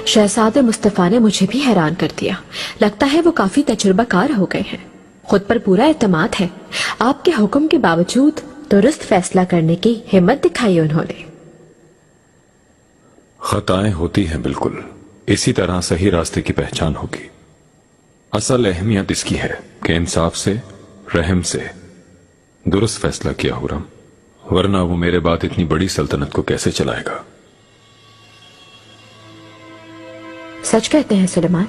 शहजादे मुस्तफा ने मुझे भी हैरान कर दिया। लगता है वो काफी तजुर्बाकार हो गए हैं। खुद पर पूरा एतमाद है। आपके हुक्म के बावजूद दुरुस्त फैसला करने की हिम्मत दिखाई उन्होंने। खताएं होती हैं बिल्कुल, इसी तरह सही रास्ते की पहचान होगी। असल अहमियत इसकी है कि इंसाफ से, रहम से दुरुस्त फैसला किया हुरम, वरना वो मेरे बाद इतनी बड़ी सल्तनत को कैसे चलाएगा। सच कहते हैं सुलेमान,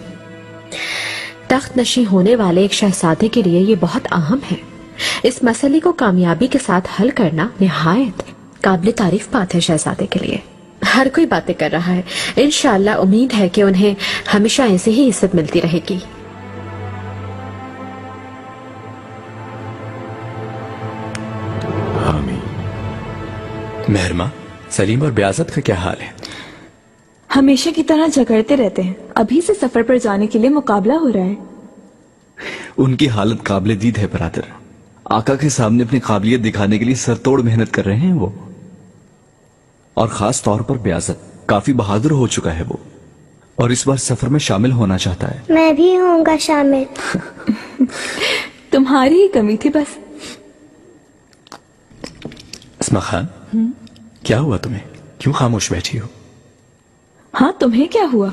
तख्त नशी होने वाले एक शहजादे के लिए ये बहुत अहम है। इस मसले को कामयाबी के साथ हल करना निहायत काबिल तारीफ बात है शहजादे के लिए। हर कोई बातें कर रहा है। इंशाअल्लाह उम्मीद है कि उन्हें हमेशा ऐसे ही इज्जत मिलती रहेगी। मेहरमा, सलीम और ब्याजत का क्या हाल है? हमेशा की तरह झगड़ते रहते हैं। अभी से सफर पर जाने के लिए मुकाबला हो रहा है। उनकी हालत काबिल दीद है बरादर। आका के सामने अपनी काबिलियत दिखाने के लिए सरतोड़ मेहनत कर रहे हैं वो। और खास तौर पर ब्याजत काफी बहादुर हो चुका है वो, और इस बार सफर में शामिल होना चाहता है। मैं भी होऊंगा शामिल। तुम्हारी ही कमी थी बस। अस्मा खान, क्या हुआ तुम्हें? क्यों खामोश बैठी हो? हाँ, तुम्हें क्या हुआ?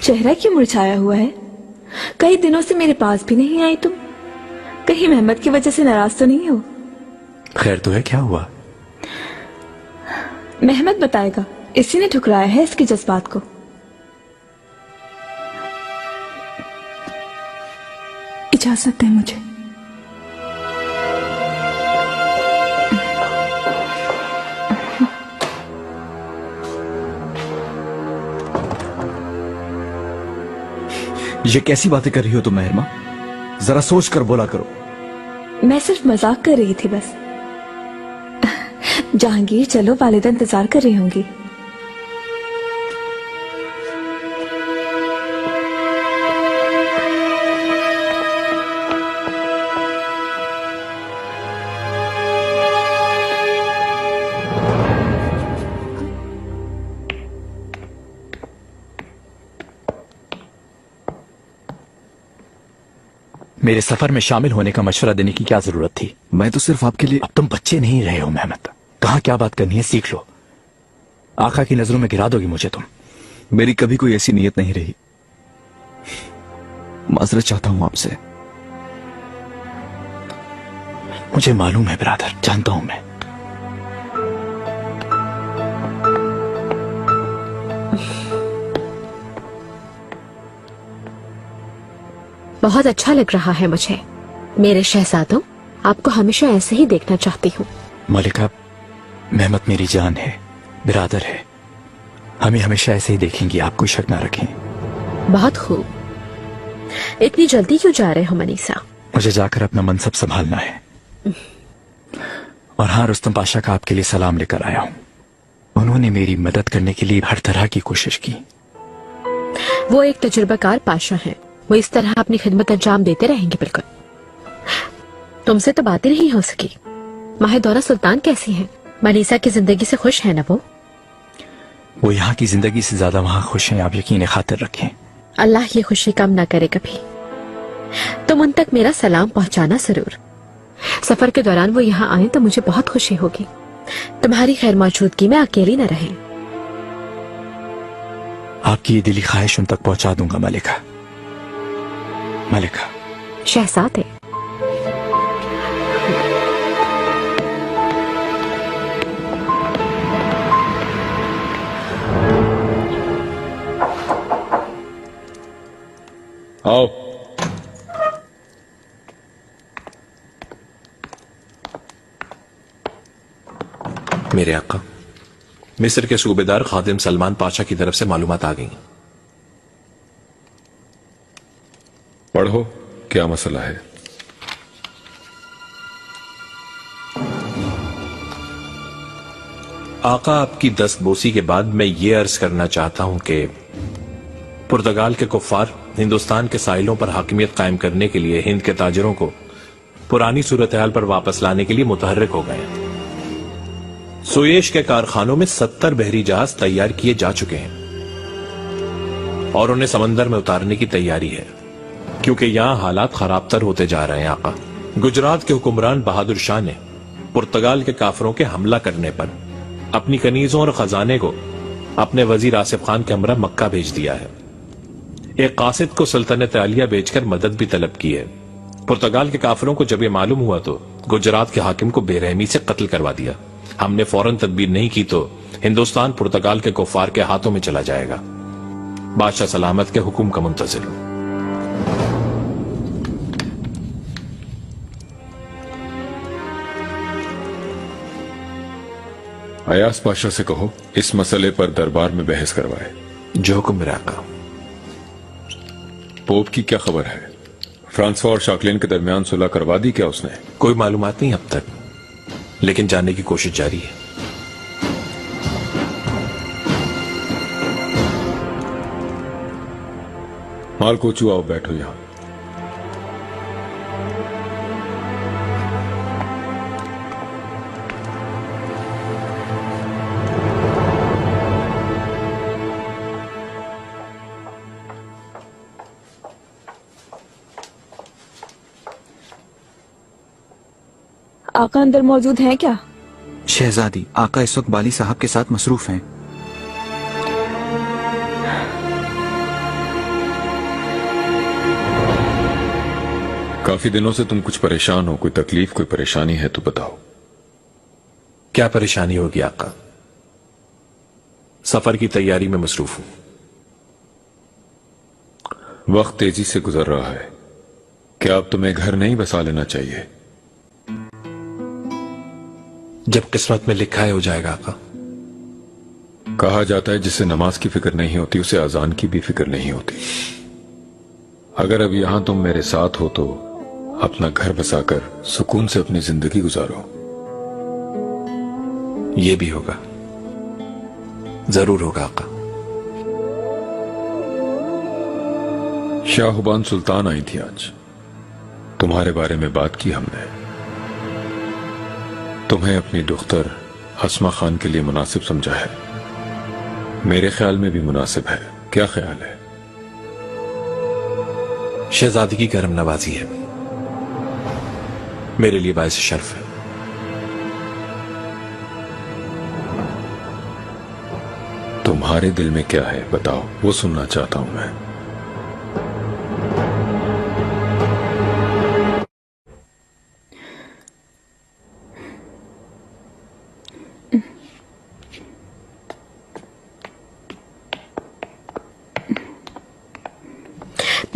चेहरा क्यों मुरझाया हुआ है? कई दिनों से मेरे पास भी नहीं आई तुम। कहीं मेहमद की वजह से नाराज तो नहीं हो? खैर तो है, क्या हुआ? मेहमद बताएगा। इसी ने ठुकराया है इसके जज्बात को। इजाजत है मुझे। ये कैसी बातें कर रही हो तुम मेहरमा? जरा सोच कर बोला करो। मैं सिर्फ मजाक कर रही थी बस। जहांगीर चलो, वालिदा इंतजार कर रही होंगी। मेरे सफर में शामिल होने का मशवरा देने की क्या जरूरत थी? मैं तो सिर्फ आपके लिए। अब तुम बच्चे नहीं रहे हो मेहमद। कहां क्या बात करनी है सीख लो। आका की नजरों में गिरा दोगी मुझे तुम। मेरी कभी कोई ऐसी नीयत नहीं रही। माजरत चाहता हूं आपसे। मुझे मालूम है ब्रादर, जानता हूं मैं। बहुत अच्छा लग रहा है मुझे। मेरे शहजादों, आपको हमेशा ऐसे ही देखना चाहती हूँ। मलिका, मेहमद मेरी जान है, बिरादर है। हमें हमेशा ऐसे ही देखेंगी, आप कोई शक ना रखें। बहुत खूब। इतनी जल्दी क्यों जा रहे हो मनीषा? मुझे जाकर अपना मनसब संभालना है। और हाँ, रुस्तम पाशा का आपके लिए सलाम लेकर आया हूं। उन्होंने मेरी मदद करने के लिए हर तरह की कोशिश की। वो एक तजुर्बाकार पाशा हैं। वो इस तरह अपनी खिदमत अंजाम देते रहेंगे। बिल्कुल। तुमसे तो बातें नहीं हो सकी। माहिदौरा सुल्तान कैसी हैं? मनीषा की जिंदगी से खुश है ना वो यहाँ की जिंदगी से ज्यादा वहाँ खुश हैं, आप यकीन खातिर रखें। अल्लाह ये खुशी कम ना करे कभी। तुम उन तक मेरा सलाम पहुंचाना जरूर। सफर के दौरान वो यहाँ आए तो मुझे बहुत खुशी होगी। तुम्हारी खैर मौजूदगी में अकेली न रहे। आपकी ये दिली ख्वाहिश उन तक पहुंचा दूंगा मलिका। मलिका। शहजादे। आओ। मेरे आका, मिस्र के सूबेदार खादिम सलमान पाशा की तरफ से मालूमात आ गई। पढ़ो, क्या मसला है? आका, आपकी दस्तबोसी के बाद मैं ये अर्ज करना चाहता हूं कि पुर्तगाल के कुफ्फार हिंदुस्तान के साहिलों पर हाकिमियत कायम करने के लिए हिंद के ताजरों को पुरानी सूरत हाल पर वापस लाने के लिए मुतहर्रिक हो गए। सुएश के कारखानों में 70 बहरी जहाज तैयार किए जा चुके हैं। और उन्हें समंदर में उतारने की तैयारी है, क्योंकि यहां हालात खराब तर होते जा रहे हैं। आका, गुजरात के हुक्मरान बहादुर शाह ने पुर्तगाल के काफरों के हमला करने पर अपनी कनीजों और खजाने को अपने वजीर आसिफ खान के हमरा मक्का भेज दिया है। एक कासिद को सल्तनत आलिया बेचकर मदद भी तलब की है। पुर्तगाल के काफरों को जब यह मालूम हुआ तो गुजरात के हाकिम को बेरहमी से कत्ल करवा दिया। हमने फौरन तदबीर नहीं की तो हिंदुस्तान पुर्तगाल के कुफार के हाथों में चला जाएगा। बादशाह सलामत के हुक्म का मुंतजिर हूं। अयास पाशा से कहो इस मसले पर दरबार में बहस करवाए। जो हुक्म मेरा आका। पोप की क्या खबर है? फ्रांसवा और शाकलिन के दरमियान सुलह करवा दी क्या उसने? कोई मालूमात नहीं अब तक, लेकिन जानने की कोशिश जारी है। माल कोचू, आओ बैठो यहां। आका अंदर मौजूद हैं क्या? शहजादी, आका इस वक्त बाली साहब के साथ मसरूफ हैं। काफी दिनों से तुम कुछ परेशान हो, कोई तकलीफ, कोई परेशानी है तो बताओ। क्या परेशानी होगी आका? सफर की तैयारी में मसरूफ हूं। वक्त तेजी से गुजर रहा है, क्या अब तुम्हें घर नहीं बसा लेना चाहिए? जब किस्मत में लिखा है हो जाएगा आका। कहा जाता है जिसे नमाज की फिक्र नहीं होती उसे अजान की भी फिक्र नहीं होती। अगर अब यहां तुम मेरे साथ हो तो अपना घर बसाकर सुकून से अपनी जिंदगी गुजारो। यह भी होगा, जरूर होगा आका। शाहबान सुल्तान आई थी आज, तुम्हारे बारे में बात की हमने। तुम्हें अपनी दुख्तर हस्मा खान के लिए मुनासिब समझा है। मेरे ख्याल में भी मुनासिब है। क्या ख्याल है? शहजादी की करम नवाजी है, मेरे लिए बायस शर्फ है। तुम्हारे दिल में क्या है बताओ, वो सुनना चाहता हूं मैं।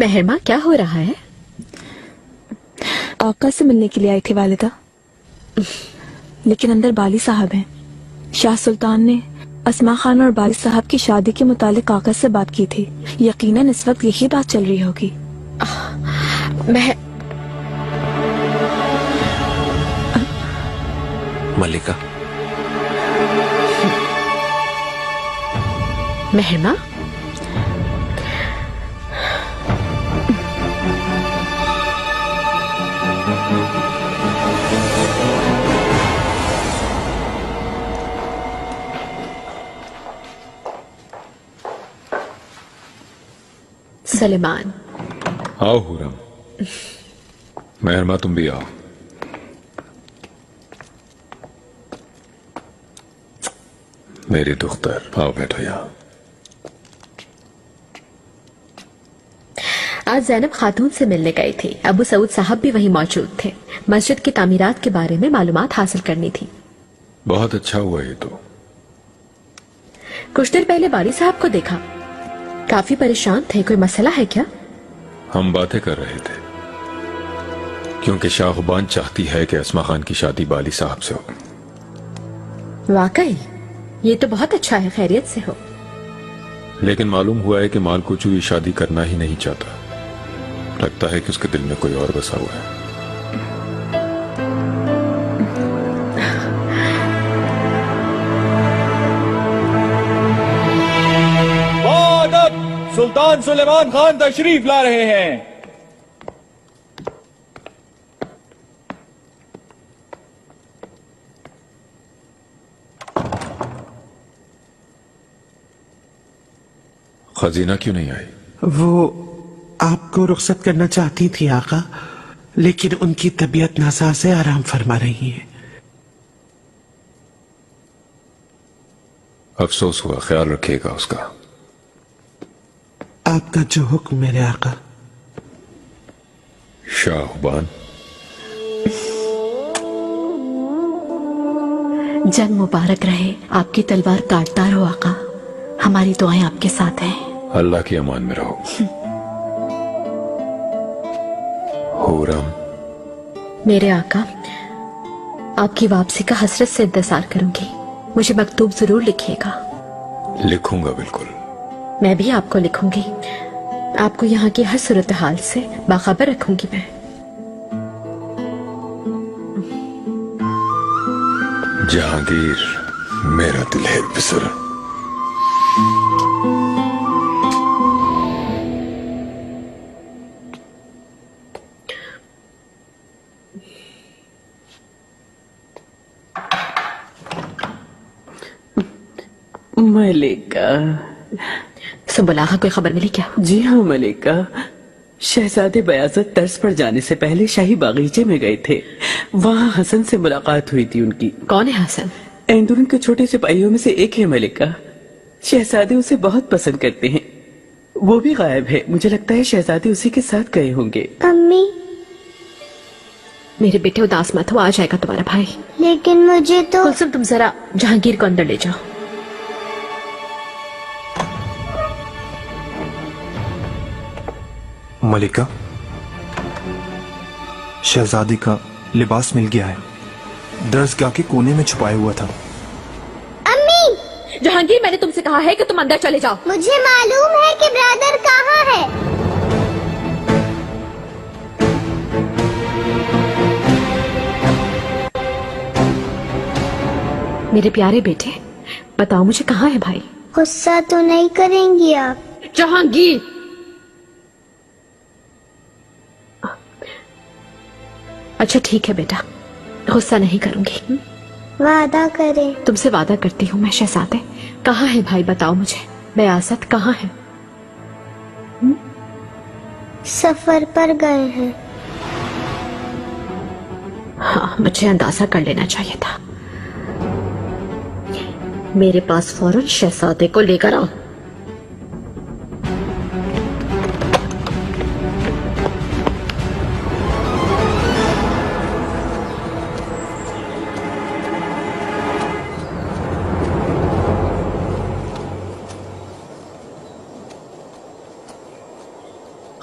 मेहरमा, क्या हो रहा है? आका से मिलने के लिए आई थी वालिदा, लेकिन अंदर बाली साहब हैं। शाह सुल्तान ने अस्मा खान और बाली साहब की शादी के मुतालिक आका से बात की थी। यकीनन इस वक्त यही बात चल रही होगी। मल्लिका, मेहरमा, सलेमान। आओ हुरम। मेहरमा, तुम भी आओ। मेरी दुख्तर, आओ बैठो यहां। आज जैनब खातून से मिलने गई थी। अबू सऊद साहब भी वहीं मौजूद थे। मस्जिद की तामीरात के बारे में मालूमात हासिल करनी थी। बहुत अच्छा हुआ ये तो। कुछ देर पहले बारी साहब को देखा, काफी परेशान थे। कोई मसला है क्या? हम बातें कर रहे थे क्योंकि शाहबान चाहती है कि अस्मा खान की शादी बाली साहब से हो। वाकई ये तो बहुत अच्छा है, खैरियत से हो। लेकिन मालूम हुआ है कि मालकोचू ये शादी करना ही नहीं चाहता। लगता है कि उसके दिल में कोई और बसा हुआ है। सुल्तान सुलेमान खान तशरीफ ला रहे हैं। खजीना क्यों नहीं आई? वो आपको रुखसत करना चाहती थी आका, लेकिन उनकी तबीयत नासाज से आराम फरमा रही है। अफसोस हुआ, ख्याल रखिएगा उसका। आपका जो हुक्म मेरे आका। शाहबान, जंग मुबारक रहे, आपकी तलवार काटदार हो आका। हमारी दुआएं आपके साथ हैं। अल्लाह की अमान में रहो। हुरम, मेरे आका, आपकी वापसी का हसरत से इंतजार करूंगी। मुझे मकतूब जरूर लिखिएगा। लिखूंगा बिल्कुल। मैं भी आपको लिखूंगी। आपको यहाँ की हर सूरत हाल से बाखबर रखूंगी मैं। जहांगीर, मेरा दिल है बिसर। मलिका। सुबुला कोई खबर मिली क्या? जी हाँ मलिका, शहजादे बयाज़त तर्स पर जाने से पहले शाही बागीचे में गए थे। वहाँ हसन से मुलाकात हुई थी उनकी। कौन है हसन? एंदुरन के छोटे सिपाहियों में से एक है मलिका। शहजादे उसे बहुत पसंद करते हैं। वो भी गायब है। मुझे लगता है शहजादे उसी के साथ गए होंगे। अम्मी, मेरे बेटे उदास मत हो, आ जाएगा तुम्हारा भाई। लेकिन मुझे तो। कुलसुम, तुम जरा जहांगीर को अंदर ले जाओ। मलिका, शहजादी का लिबास मिल गया है। दरसगाह के कोने में छुपाया हुआ था। अम्मी! जहांगीर, मैंने तुमसे कहा है कि तुम अंदर चले जाओ। मुझे मालूम है कि ब्रदर कहाँ है। मेरे प्यारे बेटे, बताओ मुझे कहाँ है भाई? गुस्सा तो नहीं करेंगी आप? जहांगीर, अच्छा ठीक है बेटा, गुस्सा नहीं करूंगी। वादा करें। तुमसे वादा करती हूँ मैं शहजादे। कहाँ है भाई, बताओ मुझे। बयासत कहाँ है? सफर पर गए हैं। हाँ, मुझे अंदाजा कर लेना चाहिए था। मेरे पास फौरन शहजादे को लेकर आओ।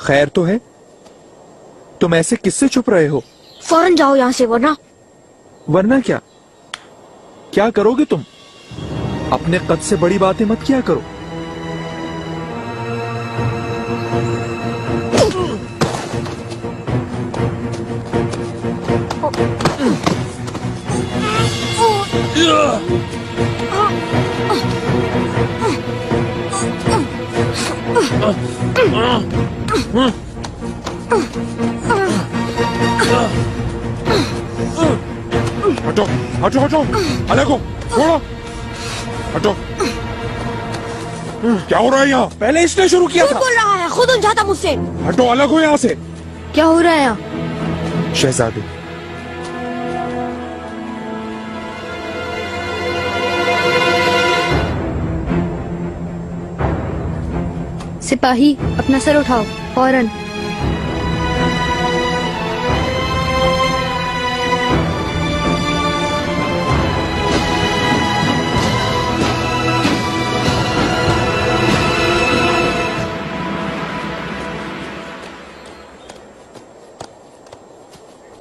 खैर तो है? तुम ऐसे किससे छुप रहे हो? फौरन जाओ यहाँ से, वरना। वरना क्या? क्या करोगे तुम? अपने कद से बड़ी बातें मत किया करो। हटो हटो हटो, अलग हो, छोड़ो, हटो। क्या हो रहा है यहाँ? पहले इसने शुरू किया था। बोल रहा है, खुद उलझाता मुझसे। हटो, अलग हो यहाँ से। क्या हो रहा है यहाँ? शहजादे, सिपाही, अपना सर उठाओ फौरन।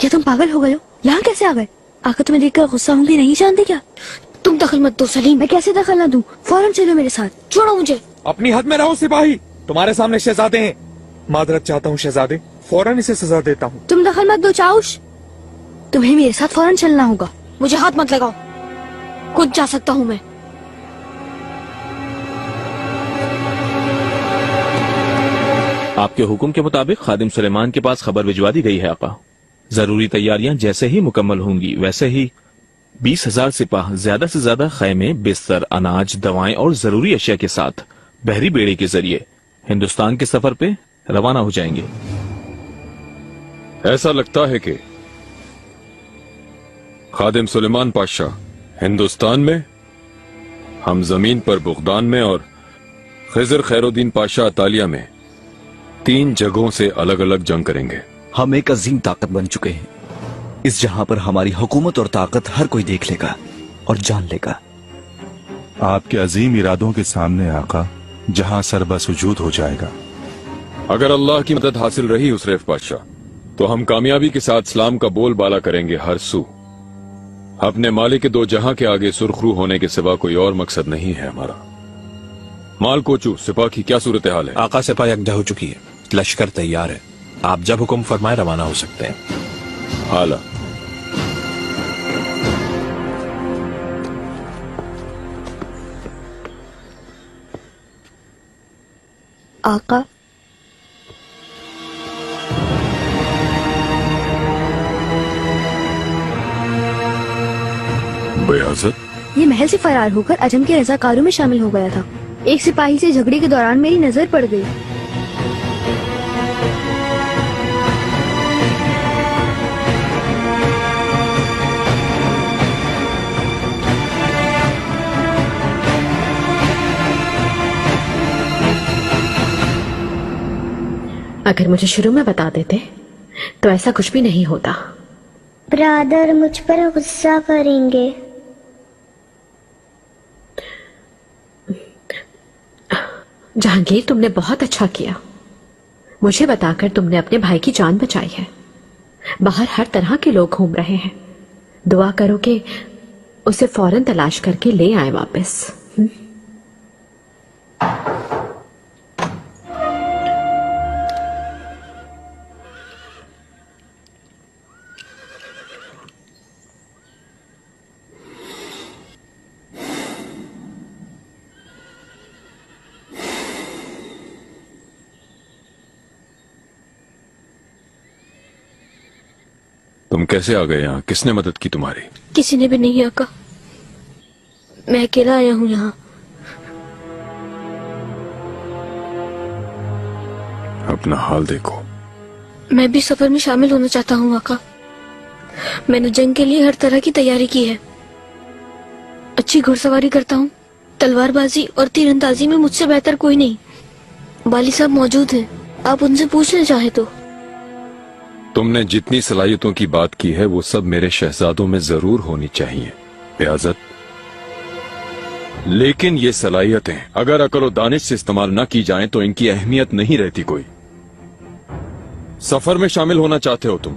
क्या तुम पागल हो गए हो? यहाँ कैसे आ गए? आकर तुम्हें देखकर गुस्सा होंगे, नहीं जानते क्या? तुम दखल मत दो सलीम। मैं कैसे दखल ना दूं? फौरन चलो मेरे साथ, छोड़ो मुझे। अपनी हद में रहो सिपाही। तुम्हारे सामने शहजादे हैं। मादरत चाहता हूँ शहजादे, फौरन इसे सजा देता हूँ। तुम दखल मत दो चाउश। तुम्हें मेरे साथ फौरन चलना होगा। मुझे हाथ मत लगाओ, खुद जा सकता हूँ मैं। आपके हुक्म के मुताबिक खादिम सुलेमान के पास खबर भिजवा दी गई है आका। जरूरी तैयारियां जैसे ही मुकम्मल होंगी वैसे ही 20,000 सिपाह, ज्यादा से ज्यादा खैमे, बिस्तर, अनाज, दवाएं और जरूरी अशिया के साथ बहरी बेड़े के जरिए हिंदुस्तान के सफर पे रवाना हो जाएंगे। ऐसा लगता है कि खादिम सुलेमान पाशा हिंदुस्तान में, हम जमीन पर बुगदान में और खिजर खैरुद्दीन पाशा अतालिया में 3 जगहों से अलग अलग जंग करेंगे। हम एक अजीम ताकत बन चुके हैं। इस जहां पर हमारी हुकूमत और ताकत हर कोई देख लेगा और जान लेगा। आपके अजीम इरादों के सामने आका जहां सरबसुजूद हो जाएगा। अगर अल्लाह की मदद हासिल रही उसरेफ पाशा, तो हम कामयाबी के साथ इस्लाम का बोलबाला करेंगे हर सू। अपने मालिक के 2 जहां के आगे सुरखरू होने के सिवा कोई और मकसद नहीं है हमारा। माल कोचू सिपाह की क्या सूरत हाल है? आका सिपाह यकजा हो चुकी है, लश्कर तैयार है। आप जब हुक्म फरमाए रवाना हो सकते हैं। आला। आका, बयाज़त, ये महल से फरार होकर अजम के रज़ाकारों में शामिल हो गया था। एक सिपाही से झगड़े के दौरान मेरी नजर पड़ गई। अगर मुझे शुरू में बता देते तो ऐसा कुछ भी नहीं होता। ब्रादर मुझ पर गुस्सा करेंगे। जहांगीर, तुमने बहुत अच्छा किया। मुझे बताकर तुमने अपने भाई की जान बचाई है। बाहर हर तरह के लोग घूम रहे हैं। दुआ करो कि उसे फौरन तलाश करके ले आए वापस। तुम कैसे आ गए यहाँ? किसने मदद की तुम्हारी? किसी ने भी नहीं आका, मैं अकेला आया हूँ यहाँ। अपना हाल देखो। मैं भी सफर में शामिल होना चाहता हूँ आका। मैंने जंग के लिए हर तरह की तैयारी की है। अच्छी घुड़सवारी करता हूँ। तलवारबाजी और तीरंदाजी में मुझसे बेहतर कोई नहीं। बाली साहब मौजूद हैं, आप उनसे पूछना चाहे तो। तुमने जितनी सलाहियतों की बात की है वो सब मेरे शहजादों में जरूर होनी चाहिए बयाज़त, लेकिन ये सलाहियतें अगर अकल और दानिश से इस्तेमाल न की जाएं तो इनकी अहमियत नहीं रहती कोई। सफर में शामिल होना चाहते हो तुम।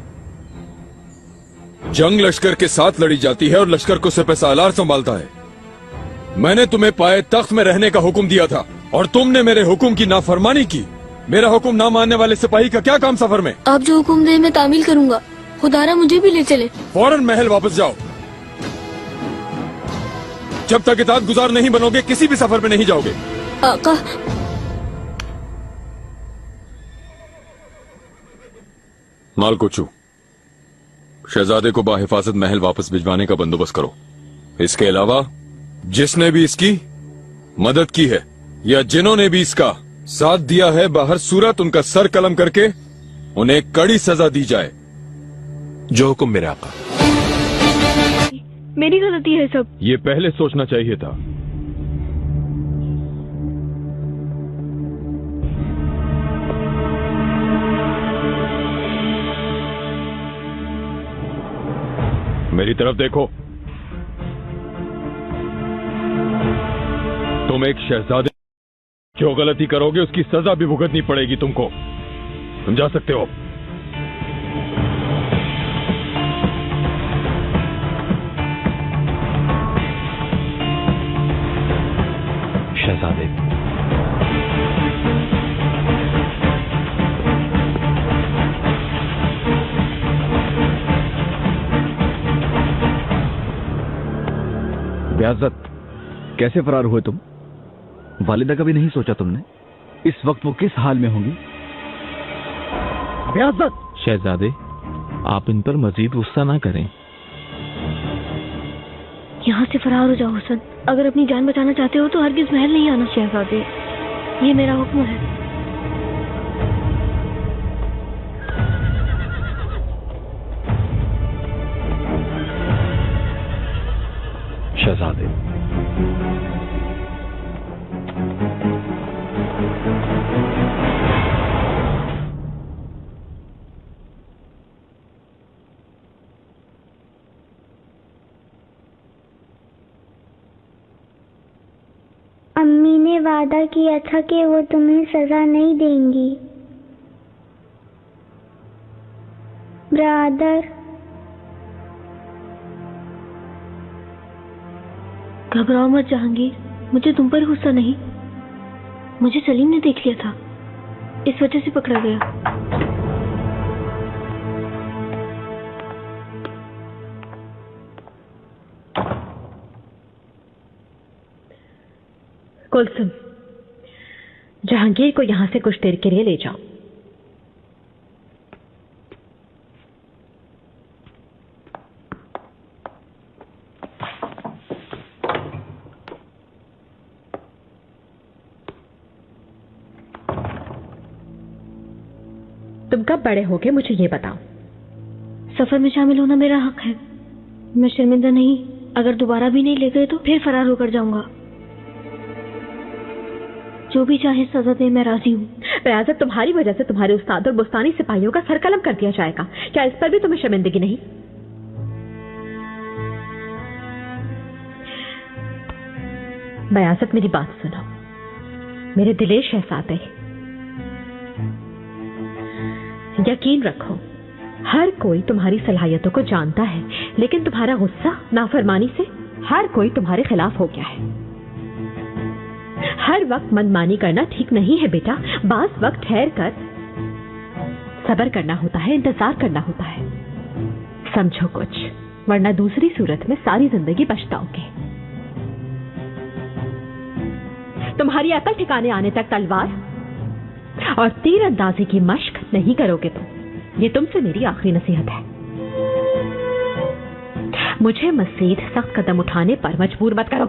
जंग लश्कर के साथ लड़ी जाती है और लश्कर को सिपहसालार संभालता है। मैंने तुम्हें पाए तख्त में रहने का हुक्म दिया था और तुमने मेरे हुक्म की नाफरमानी की। मेरा हुक्म ना मानने वाले सिपाही का क्या काम सफर में? आप जो हुक्म दे मैं तामील करूंगा। खुदारा मुझे भी ले चले। फौरन महल वापस जाओ। जब तक इताअत गुजार नहीं बनोगे किसी भी सफर में नहीं जाओगे। आका, माल कोचू, शहजादे को बाहिफाजत महल वापस भिजवाने का बंदोबस्त करो। इसके अलावा जिसने भी इसकी मदद की है या जिन्होंने भी इसका साथ दिया है, बाहर सूरत उनका सर कलम करके उन्हें कड़ी सजा दी जाए। जो हुक्म मेरे आका। मेरी गलती है सब। ये पहले सोचना चाहिए था। मेरी तरफ देखो। तुम एक शहजादे, जो गलती करोगे उसकी सजा भी भुगतनी पड़ेगी तुमको। तुम जा सकते हो। शहजादे, बयाज़त, कैसे फरार हुए तुम? वालिदा का भी नहीं सोचा तुमने? इस वक्त वो किस हाल में होंगी? बयाज़त! शहजादे, आप इन पर मजीद गुस्सा ना करें। यहाँ से फरार हो जाओ हुसन। अगर अपनी जान बचाना चाहते हो तो हरगिज महल नहीं आना। शहजादे, ये मेरा हुक्म है। शहजादे, अम्मी ने वादा किया था कि वो तुम्हें सजा नहीं देंगी। ब्रदर, घबराओ मत जहांगीर, मुझे तुम पर गुस्सा नहीं। मुझे सलीम ने देख लिया था, इस वजह से पकड़ा गया। कुलसुम, जहांगीर को यहां से कुछ देर के लिए ले जाओ। तुम कब बड़े होगे मुझे ये बताओ। सफर में शामिल होना मेरा हक है। मैं शर्मिंदा नहीं, अगर दोबारा भी नहीं ले गए तो फिर फरार होकर जाऊंगा। जो भी चाहे सजा दे, मैं राजी हूँ। रियाजत, तुम्हारी वजह से तुम्हारे उस्ताद और बुस्तानी सिपाहियों का सर कलम कर दिया जाएगा। क्या इस पर भी तुम्हें शर्मिंदगी नहीं? बयासत, मेरी बात सुनो। मेरे दिलेर शहजादे, यकीन रखो, हर कोई तुम्हारी सलाहियतों को जानता है, लेकिन तुम्हारा गुस्सा, नाफरमानी से हर कोई तुम्हारे खिलाफ हो गया है। हर वक्त मनमानी करना ठीक नहीं है बेटा। बास वक्त ठहर कर सब्र करना होता है, इंतजार करना होता है। समझो कुछ, वरना दूसरी सूरत में सारी जिंदगी पछताओगे। तुम्हारी अकल ठिकाने आने तक तलवार और तीर अंदाजी की मश्क नहीं करोगे तुम। ये तुमसे मेरी आखिरी नसीहत है। मुझे मजीद सख्त कदम उठाने पर मजबूर मत करो।